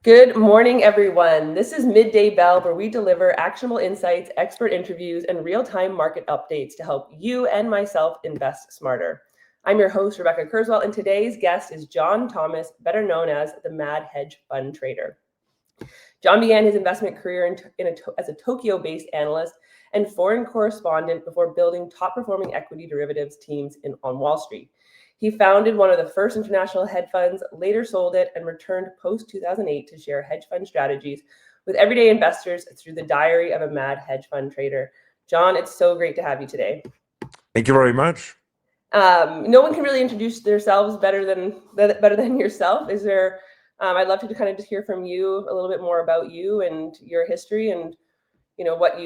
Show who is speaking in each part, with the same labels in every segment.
Speaker 1: Good morning, everyone. This is Midday Bell, where we deliver actionable insights, expert interviews, and real-time market updates to help you and myself invest smarter. I'm your host, Rebecca Kerswell, and today's guest is John Thomas, better known as the Mad Hedge Fund Trader. John began his investment career as a Tokyo-based analyst and foreign correspondent before building top-performing equity derivatives teams on Wall Street. He founded one of the first international hedge funds, later sold it, and returned post-2008 to share hedge fund strategies with everyday investors through the Diary of a Mad Hedge Fund Trader. John, it's so great to have you today.
Speaker 2: Thank you very much.
Speaker 1: No one can really introduce themselves better than yourself. I'd love to kind of just hear from you a little bit more about you and your history, and what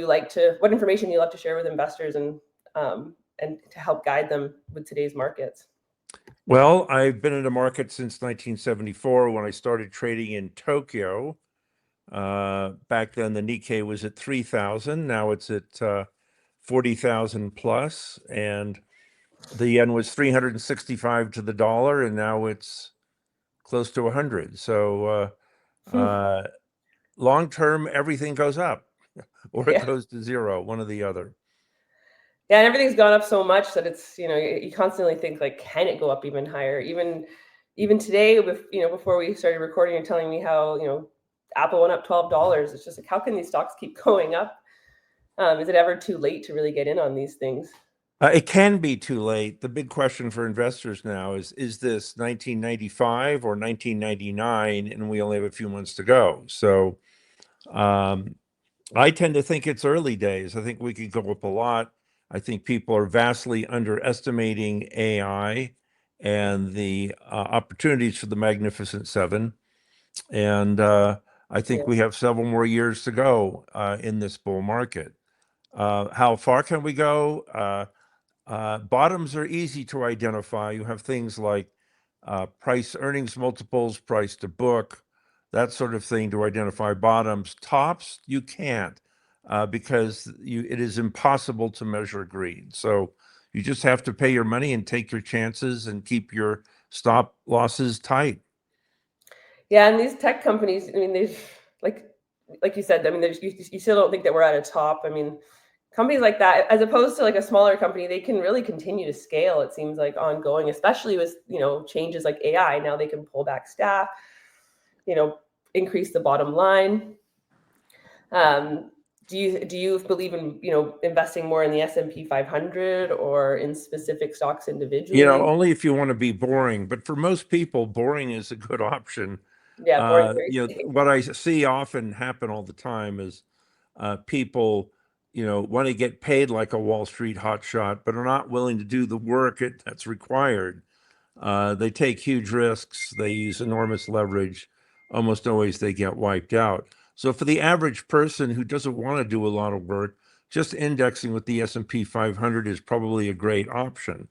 Speaker 1: information you love to share with investors, and to help guide them with today's markets.
Speaker 2: Well, I've been in the market since 1974 when I started trading in Tokyo. Back then, the Nikkei was at 3,000. Now it's at 40,000 plus, and the yen was 365 to the dollar, and now it's close to 100. So long term, everything goes up, or it goes to zero, one or the other.
Speaker 1: Yeah, and everything's gone up so much that it's, you constantly think, like, can it go up even higher? Even today, with before we started recording, you're telling me how Apple went up $12. It's just like, how can these stocks keep going up? Is it ever too late to really get in on these things?
Speaker 2: It can be too late. The big question for investors now is this 1995 or 1999, and we only have a few months to go. So I tend to think it's early days. I think we could go up a lot. I think people are vastly underestimating AI and the opportunities for the Magnificent Seven. And I think we have several more years to go in this bull market. How far can we go? Bottoms are easy to identify. You have things like price earnings multiples, price to book, that sort of thing to identify bottoms. Tops, you can't because it is impossible to measure greed. So you just have to pay your money and take your chances and keep your stop losses tight.
Speaker 1: Yeah, and these tech companies, I mean, there's like you said, I mean, you still don't think that we're at a top. I mean, companies like that, as opposed to like a smaller company, they can really continue to scale, it seems like, ongoing, especially with changes like AI. Now they can pull back staff, increase the bottom line. Do you believe in investing more in the S&P 500 or in specific stocks individually?
Speaker 2: Only if you want to be boring. But for most people, boring is a good option.
Speaker 1: Yeah, boring.
Speaker 2: What I see often happen all the time is people want to get paid like a Wall Street hotshot, but are not willing to do the work that's required. They take huge risks. They use enormous leverage. Almost always they get wiped out. So for the average person who doesn't want to do a lot of work, just indexing with the S&P 500 is probably a great option.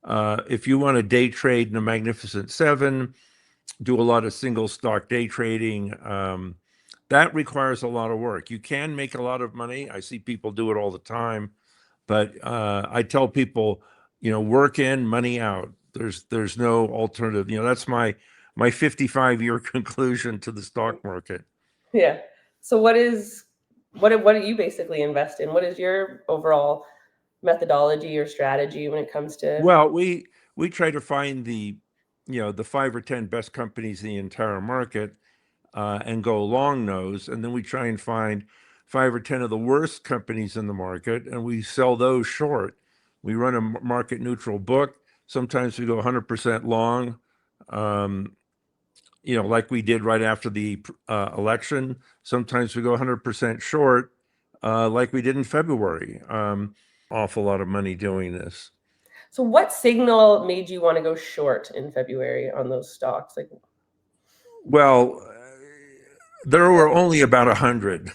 Speaker 2: If you want to day trade in the Magnificent Seven, do a lot of single stock day trading, that requires a lot of work. You can make a lot of money. I see people do it all the time, but I tell people, work in, money out. There's no alternative. That's my 55-year conclusion to the stock market.
Speaker 1: Yeah. So what do you basically invest in? What is your overall methodology or strategy when it comes to?
Speaker 2: Well, we try to find the 5 or 10 best companies in the entire market and go long those, and then we try and find 5 or 10 of the worst companies in the market, and we sell those short. We run a market neutral book. Sometimes we go 100% long, like we did right after the election. Sometimes we go 100% short, like we did in February. Awful lot of money doing this.
Speaker 1: So what signal made you want to go short in February on those stocks?
Speaker 2: Well, there were only about 100.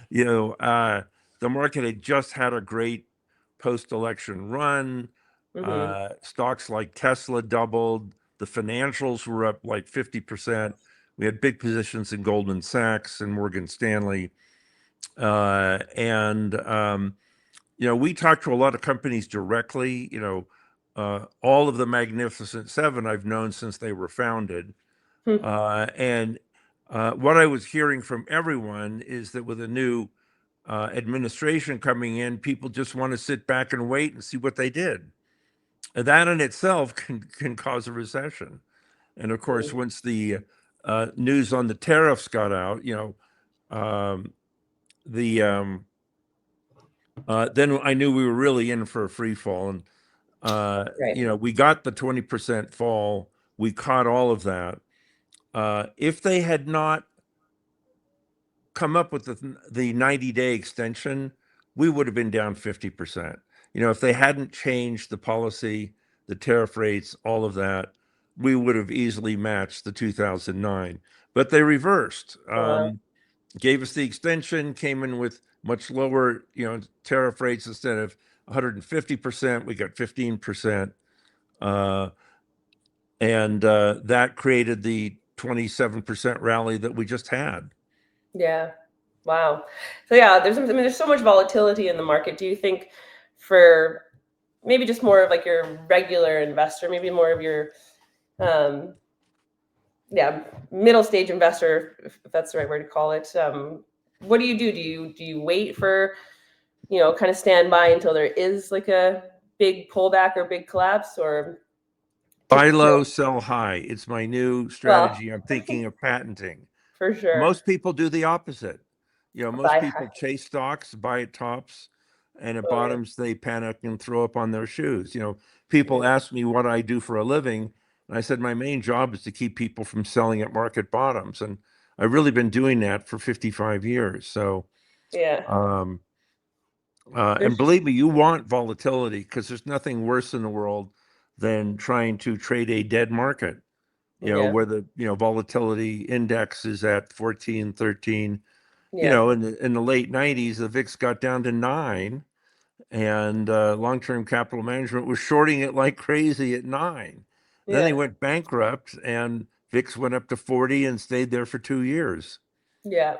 Speaker 2: The market had just had a great post-election run. Stocks like Tesla doubled. The financials were up like 50%. We had big positions in Goldman Sachs and Morgan Stanley. We talked to a lot of companies directly. All of the Magnificent Seven I've known since they were founded. And What I was hearing from everyone is that with a new administration coming in, people just want to sit back and wait and see what they did. And that in itself can cause a recession. And of course, once the news on the tariffs got out, the then I knew we were really in for a free fall. And
Speaker 1: Right.
Speaker 2: we got the 20% fall. We caught all of that. If they had not come up with the 90-day extension, we would have been down 50%. If they hadn't changed the policy, the tariff rates, all of that, we would have easily matched the 2009. But they reversed,
Speaker 1: Wow.
Speaker 2: gave us the extension, came in with much lower, tariff rates. Instead of 150%, we got 15%. And that created the 27% rally that we just had.
Speaker 1: Yeah. Wow. So yeah, there's so much volatility in the market. Do you think for maybe just more of like your regular investor, maybe more of your um yeah, middle stage investor, if that's the right word to call it, what do you do? Do you wait for, kind of stand by until there is like a big pullback or big collapse, or
Speaker 2: Buy low, sell high. It's my new
Speaker 1: well,
Speaker 2: strategy I'm thinking of patenting.
Speaker 1: for sure.
Speaker 2: Most people do the opposite. Most
Speaker 1: Buy
Speaker 2: people
Speaker 1: high.
Speaker 2: chase stocks, buy at tops, and at
Speaker 1: Oh yeah.
Speaker 2: bottoms they panic and throw up on their shoes. People
Speaker 1: Yeah.
Speaker 2: ask me what I do for a living, and I said my main job is to keep people from selling at market bottoms, and I've really been doing that for 55 years. So,
Speaker 1: Yeah.
Speaker 2: um, and
Speaker 1: There's
Speaker 2: believe me, you want volatility because there's nothing worse in the world than trying to trade a dead market.
Speaker 1: yeah.
Speaker 2: Where the volatility index is at 14, 13.
Speaker 1: Yeah.
Speaker 2: In the late 90s, the VIX got down to 9, and long-term capital management was shorting it like crazy at 9. Then they
Speaker 1: Yeah.
Speaker 2: went bankrupt, and VIX went up to 40 and stayed there for 2 years.
Speaker 1: Yeah.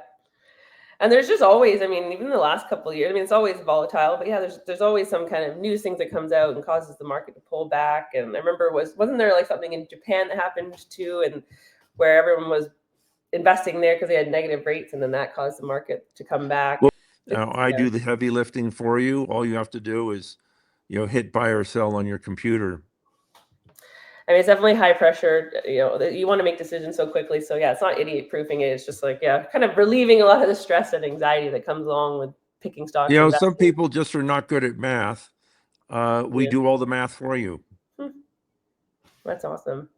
Speaker 1: And there's just always, I mean, even the last couple of years, I mean, it's always volatile, but yeah, there's always some kind of news things that comes out and causes the market to pull back. And I remember wasn't there like something in Japan that happened too, and where everyone was investing there because they had negative rates, and then that caused the market to come back.
Speaker 2: Well,
Speaker 1: It's
Speaker 2: I do the heavy lifting for you. All you have to do is, hit buy or sell on your computer.
Speaker 1: I mean, it's definitely high pressure. You want to make decisions so quickly. So yeah, it's not idiot proofing it. It's just like, yeah, kind of relieving a lot of the stress and anxiety that comes along with picking stocks and
Speaker 2: Some
Speaker 1: investing.
Speaker 2: people just are not good at math. We
Speaker 1: Yeah.
Speaker 2: do all the math for you.
Speaker 1: That's awesome.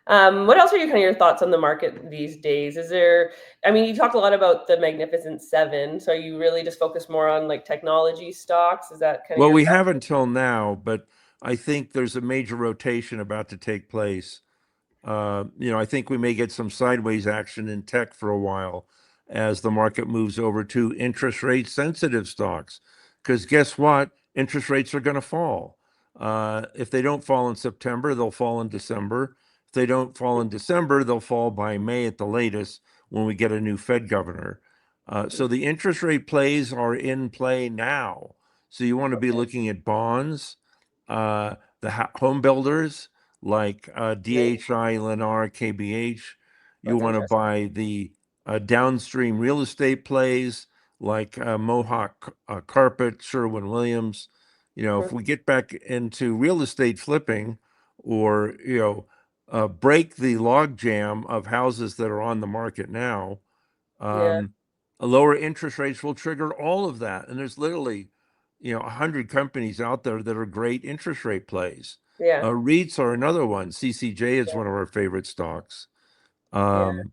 Speaker 1: What else are your thoughts on the market these days? Is there, I mean, you talked a lot about the Magnificent Seven. So you really just focus more on like technology stocks? Is that kind of
Speaker 2: Well,
Speaker 1: your
Speaker 2: we have until now, but I think there's a major rotation about to take place. I think we may get some sideways action in tech for a while as the market moves over to interest rate sensitive stocks. Because guess what? Interest rates are going to fall. If they don't fall in September, they'll fall in December. If they don't fall in December, they'll fall by May at the latest when we get a new Fed governor. So the interest rate plays are in play now. So you want to be looking at bonds, the home builders like
Speaker 1: right?
Speaker 2: DHI, Lennar, KBH. You
Speaker 1: That's
Speaker 2: want to
Speaker 1: interesting.
Speaker 2: buy the downstream real estate plays like Mohawk Carpet, Sherwin-Williams. If we get back into real estate flipping, or break the logjam of houses that are on the market now,
Speaker 1: Yeah,
Speaker 2: lower interest rates will trigger all of that. And there's literally, 100 companies out there that are great interest rate plays.
Speaker 1: yeah,
Speaker 2: REITs are another one. CCJ is one of our favorite stocks.
Speaker 1: yeah.
Speaker 2: Um,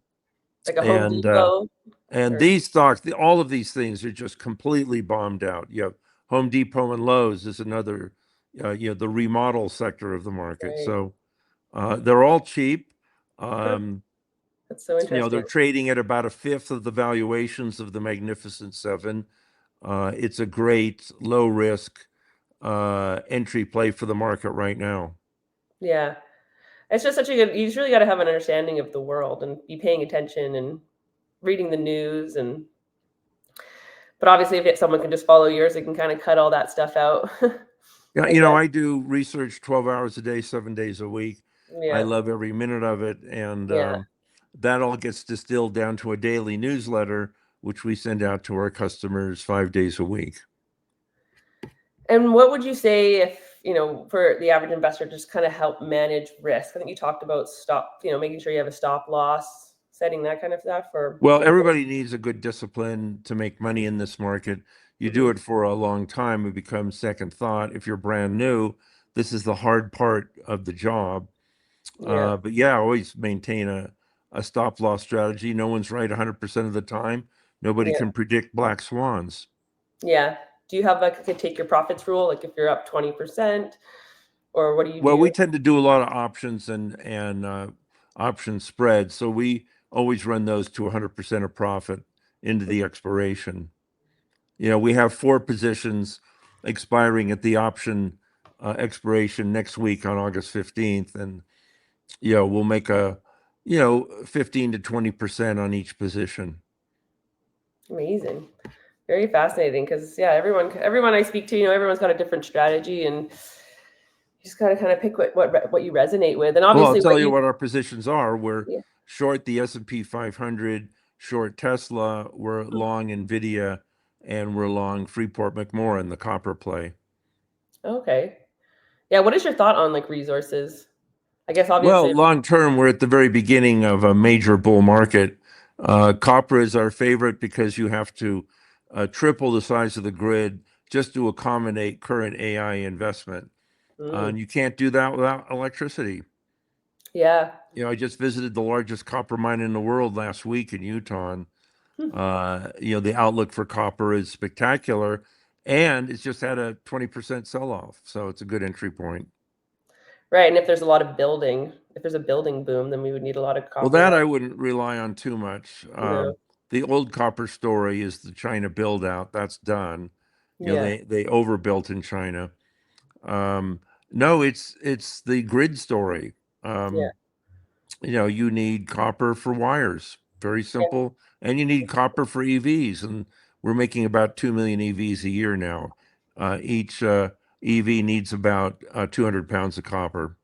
Speaker 1: Like a Home
Speaker 2: and
Speaker 1: Depot, or
Speaker 2: these stocks, all of these things are just completely bombed out. You have Home Depot and Lowe's is another, the remodel sector of the market.
Speaker 1: right?
Speaker 2: So they're all cheap.
Speaker 1: Huh,
Speaker 2: Um,
Speaker 1: that's so interesting.
Speaker 2: they're trading at about a fifth of the valuations of the Magnificent Seven. It's a great low risk entry play for the market right now.
Speaker 1: Yeah, it's just such a good. You just really got to have an understanding of the world and be paying attention and reading the news. And but obviously, if someone can just follow yours, they can kind of cut all that stuff out.
Speaker 2: Yeah,
Speaker 1: I guess.
Speaker 2: I do research 12 hours a day, 7 days a week. I
Speaker 1: Yeah,
Speaker 2: love every minute of it. And
Speaker 1: yeah,
Speaker 2: that all gets distilled down to a daily newsletter, which we send out to our customers 5 days a week.
Speaker 1: And what would you say if, for the average investor, just kind of help manage risk? I think you talked about making sure you have a stop loss, setting that kind of stuff for.
Speaker 2: Well, everybody needs a good discipline to make money in this market. You do
Speaker 1: Mhm.
Speaker 2: it for a long time, it becomes second thought. If you're brand new, this is the hard part of the job.
Speaker 1: Yeah.
Speaker 2: But yeah, always maintain a stop loss strategy. No one's right 100% of the time. Nobody
Speaker 1: Yeah.
Speaker 2: can predict black swans.
Speaker 1: Yeah. Do you have like a take your profits rule? Like if you're up 20%, or what do you
Speaker 2: Well,
Speaker 1: do?
Speaker 2: we tend to do a lot of options and option spreads, so we always run those to 100% of profit into the expiration. We have 4 positions expiring at the option expiration next week on August 15th, and we'll make a 15 to 20% on each position.
Speaker 1: Amazing. Very fascinating because yeah, everyone I speak to, everyone's got a different strategy, and you just gotta kind of pick what you resonate with. And
Speaker 2: Well, I'll
Speaker 1: obviously
Speaker 2: tell
Speaker 1: what
Speaker 2: you
Speaker 1: you
Speaker 2: what our positions are. We're
Speaker 1: yeah.
Speaker 2: short the S&P 500, short Tesla, we're long Nvidia, and we're long Freeport McMoran, the copper play.
Speaker 1: Okay. Yeah, what is your thought on like resources? I guess
Speaker 2: Well,
Speaker 1: obviously.
Speaker 2: long term, we're at the very beginning of a major bull market. Copper is our favorite because you have to triple the size of the grid just to accommodate current AI investment.
Speaker 1: Mm,
Speaker 2: And you can't do that without electricity.
Speaker 1: yeah.
Speaker 2: I just visited the largest copper mine in the world last week in Utah. And,
Speaker 1: Hmm.
Speaker 2: the outlook for copper is spectacular, and it's just had a 20% sell-off. So it's a good entry point.
Speaker 1: Right, and if there's a building boom, then we would need a lot of
Speaker 2: Well,
Speaker 1: copper.
Speaker 2: that I wouldn't rely on too much.
Speaker 1: No.
Speaker 2: The old copper story is the China build out. That's done.
Speaker 1: Yeah.
Speaker 2: They overbuilt in China. Um, no, it's the grid story.
Speaker 1: Yeah.
Speaker 2: Um, you need copper for wires, very
Speaker 1: Yeah.
Speaker 2: simple, and you need copper for EVs, and we're making about 2 million EVs a year now. Each EV needs about 200 pounds of copper.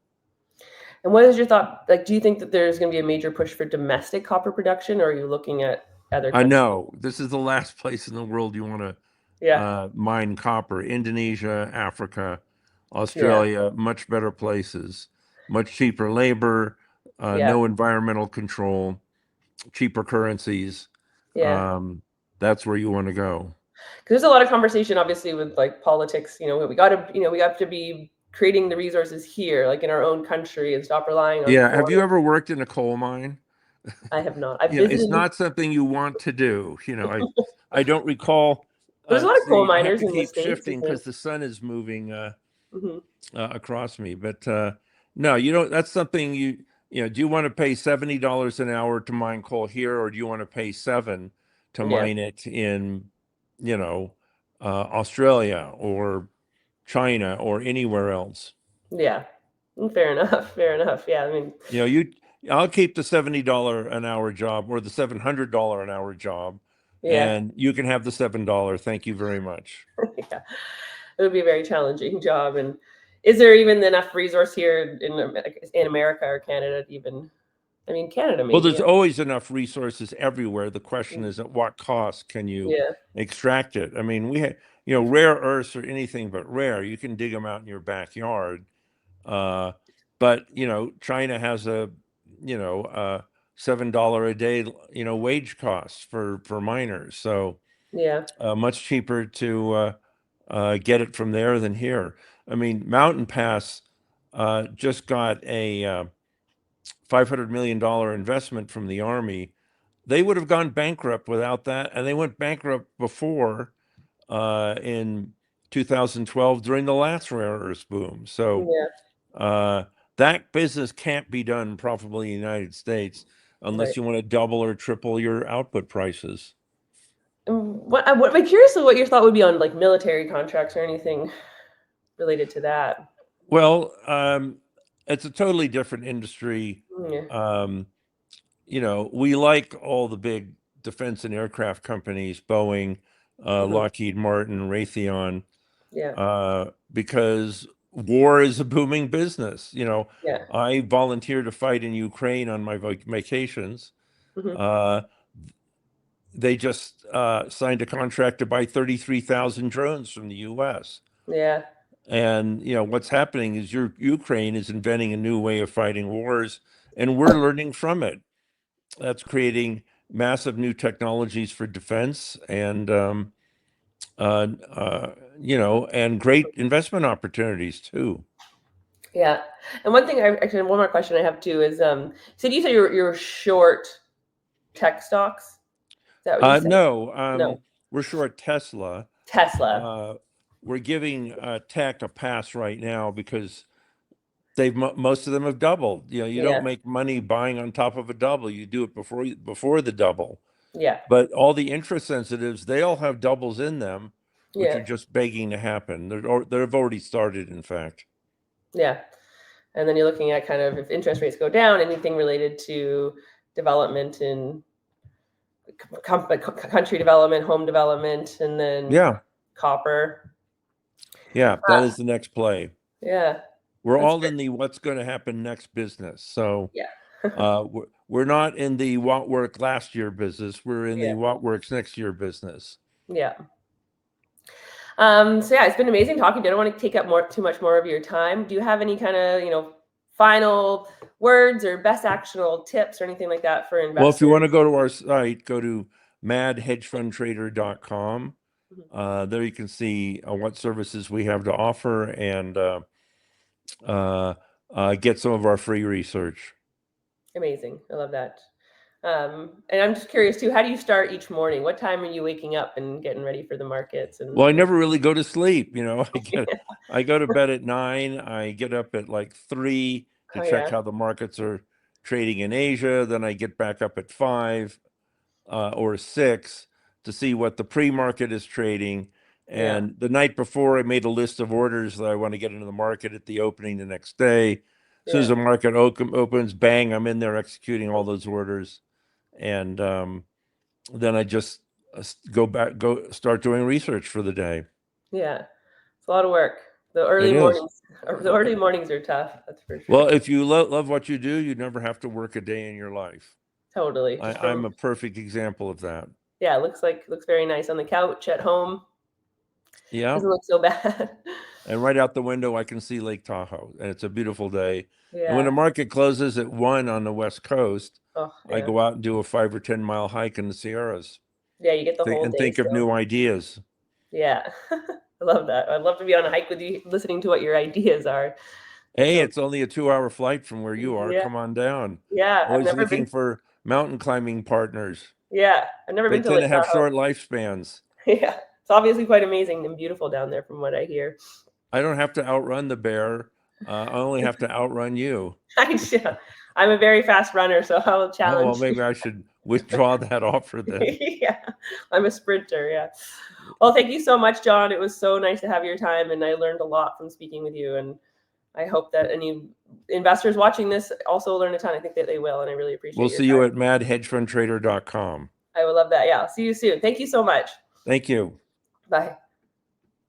Speaker 1: And what is your thought? Like, do you think that there's going to be a major push for domestic copper production, or are you looking at other
Speaker 2: I
Speaker 1: countries?
Speaker 2: know this is the last place in the world you want to
Speaker 1: Yeah.
Speaker 2: mine copper. Indonesia, Africa,
Speaker 1: Yeah.
Speaker 2: Australia, much better places, much cheaper labor,
Speaker 1: Yeah.
Speaker 2: no environmental control, cheaper currencies.
Speaker 1: Yeah.
Speaker 2: Um, that's where you want to go.
Speaker 1: 'Cause there's a lot of conversation, obviously, with like politics. We have to be creating the resources here, like in our own country, and stop relying on
Speaker 2: Yeah. Have
Speaker 1: foreign.
Speaker 2: you ever worked in a coal mine?
Speaker 1: I have not. I've visited,
Speaker 2: It's not something you want to do. I don't recall.
Speaker 1: there's a lot of coal
Speaker 2: I have
Speaker 1: miners
Speaker 2: to
Speaker 1: in the
Speaker 2: keep
Speaker 1: States,
Speaker 2: shifting
Speaker 1: isn't
Speaker 2: because the sun is moving
Speaker 1: it?
Speaker 2: across me. But no, you don't. That's something do you want to pay $70 an hour to mine coal here, or do you want to pay seven to
Speaker 1: Yeah.
Speaker 2: mine it in, Australia or China or anywhere else?
Speaker 1: Yeah. Fair enough. Fair enough. Yeah. I mean,
Speaker 2: You know, you I'll keep the $70 an hour job or the $700 an hour job,
Speaker 1: yeah.
Speaker 2: and you can have the $7. Thank you very much.
Speaker 1: Yeah. It would be a very challenging job. And is there even enough resource here in America or Canada to even? I mean, Canada
Speaker 2: Well,
Speaker 1: maybe.
Speaker 2: there's always enough resources everywhere. The question is, at what cost can you
Speaker 1: Yeah.
Speaker 2: extract it? I mean, we have, rare earths are anything but rare. You can dig them out in your backyard. Uh, but, China has $7 a day, wage costs for miners. So
Speaker 1: Yeah.
Speaker 2: much cheaper to get it from there than here. I mean, Mountain Pass just got a $500 million investment from the Army. They would have gone bankrupt without that, and they went bankrupt before in 2012 during the last rare earth boom. So
Speaker 1: Yeah.
Speaker 2: uh, that business can't be done profitably in the United States
Speaker 1: Right.
Speaker 2: unless you want to double or triple your output prices.
Speaker 1: I'm curious of what your thought would be on like military contracts or anything related to that.
Speaker 2: Well, it's a totally different industry.
Speaker 1: Yeah.
Speaker 2: Um, we like all the big defense and aircraft companies, Boeing,
Speaker 1: Hmm.
Speaker 2: Lockheed Martin, Raytheon,
Speaker 1: Yeah.
Speaker 2: because war is a booming business.
Speaker 1: Yeah.
Speaker 2: I volunteer to fight in Ukraine on my vacations. Uh, they just signed a contract to buy 33,000 drones from the US.
Speaker 1: Yeah.
Speaker 2: And what's happening is Ukraine is inventing a new way of fighting wars, and we're learning from it. That's creating massive new technologies for defense, and and great investment opportunities too.
Speaker 1: Yeah. And one thing actually one more question I have too is so you said you're short tech stocks? Is that what you said?
Speaker 2: No,
Speaker 1: No.
Speaker 2: we're short Tesla.
Speaker 1: Tesla.
Speaker 2: Uh, we're giving tech a pass right now because most of them have doubled. You don't
Speaker 1: Yeah.
Speaker 2: make money buying on top of a double. You do it before the double.
Speaker 1: Yeah.
Speaker 2: But all the interest sensitives, they all have doubles in them, which are
Speaker 1: Yeah.
Speaker 2: just begging to happen. They've already started, in fact.
Speaker 1: Yeah. And then you're looking at kind of if interest rates go down, anything related to development in country development, home development, and then
Speaker 2: Yeah,
Speaker 1: copper.
Speaker 2: yeah, that is the next play.
Speaker 1: Yeah.
Speaker 2: We're
Speaker 1: That's
Speaker 2: all
Speaker 1: great.
Speaker 2: in the what's going to happen next business. So
Speaker 1: Yeah.
Speaker 2: we're not in the what worked last year business. We're in the
Speaker 1: Yeah.
Speaker 2: what works next year business.
Speaker 1: Yeah. So yeah, it's been amazing talking to you. I don't want to take up too much more of your time. Do you have any kind of, final words or best actionable tips or anything like that for
Speaker 2: Well, if you
Speaker 1: investors?
Speaker 2: want to go to our site, go to madhedgefundtrader.com.
Speaker 1: Mhm.
Speaker 2: There you can see what services we have to offer, and get some of our free research.
Speaker 1: Amazing. I love that. And I'm just curious too, how do you start each morning? What time are you waking up and getting ready for the markets?
Speaker 2: Well, I
Speaker 1: And
Speaker 2: never really go to sleep. I go to bed at 9. I get up at like 3 to
Speaker 1: Oh
Speaker 2: check
Speaker 1: yeah.
Speaker 2: how the markets are trading in Asia. Then I get back up at 5 or 6 to see what the pre-market is trading.
Speaker 1: Yeah.
Speaker 2: And the night before, I made a list of orders that I want to get into the market at the opening the next day. As soon as
Speaker 1: Yeah.
Speaker 2: the market opens, bang, I'm in there executing all those orders. And then I just go start doing research for the day.
Speaker 1: Yeah. It's a lot of work.
Speaker 2: It is.
Speaker 1: The early mornings are tough, that's for sure.
Speaker 2: Well, if you love what you do, you never have to work a day in your life.
Speaker 1: Totally. Just
Speaker 2: I'm
Speaker 1: from
Speaker 2: a perfect example of that.
Speaker 1: yeah, looks very nice on the couch at home.
Speaker 2: Yeah.
Speaker 1: Doesn't look so bad.
Speaker 2: And right out the window, I can see Lake Tahoe, and it's a beautiful day. And when the
Speaker 1: Yeah.
Speaker 2: market closes at 1 on the West Coast,
Speaker 1: Oh,
Speaker 2: I
Speaker 1: yeah.
Speaker 2: go out and do a 5 or 10 mile hike in the Sierras,
Speaker 1: Yeah, you get the whole
Speaker 2: and
Speaker 1: day
Speaker 2: think of
Speaker 1: still.
Speaker 2: new ideas.
Speaker 1: Yeah. I love that. I'd love to be on a hike with you, listening to what your ideas are. That
Speaker 2: Hey,
Speaker 1: sounds
Speaker 2: it's only a 2-hour flight from where you are.
Speaker 1: yeah.
Speaker 2: Come on down.
Speaker 1: Yeah, I've
Speaker 2: Always
Speaker 1: never
Speaker 2: looking
Speaker 1: been
Speaker 2: for mountain climbing partners.
Speaker 1: yeah, I've never
Speaker 2: They
Speaker 1: been to
Speaker 2: tend
Speaker 1: Lake
Speaker 2: to have
Speaker 1: Tahoe.
Speaker 2: short lifespans.
Speaker 1: Yeah. It's obviously quite amazing and beautiful down there from what I hear.
Speaker 2: I don't have to outrun the bear. I only have to outrun you.
Speaker 1: Yeah, I'm a very fast runner, so I will
Speaker 2: Oh, well,
Speaker 1: challenge you.
Speaker 2: maybe I should withdraw that offer then.
Speaker 1: Yeah, I'm a sprinter. Yeah. Well, thank you so much, John. It was so nice to have your time, and I learned a lot from speaking with you. And I hope that any investors watching this also learn a ton. I think that they will, and I really
Speaker 2: We'll
Speaker 1: appreciate your
Speaker 2: see you
Speaker 1: time.
Speaker 2: at madhedgefundtrader.com.
Speaker 1: I would love that. Yeah. See you soon. Thank you so much.
Speaker 2: Thank you.
Speaker 1: Bye.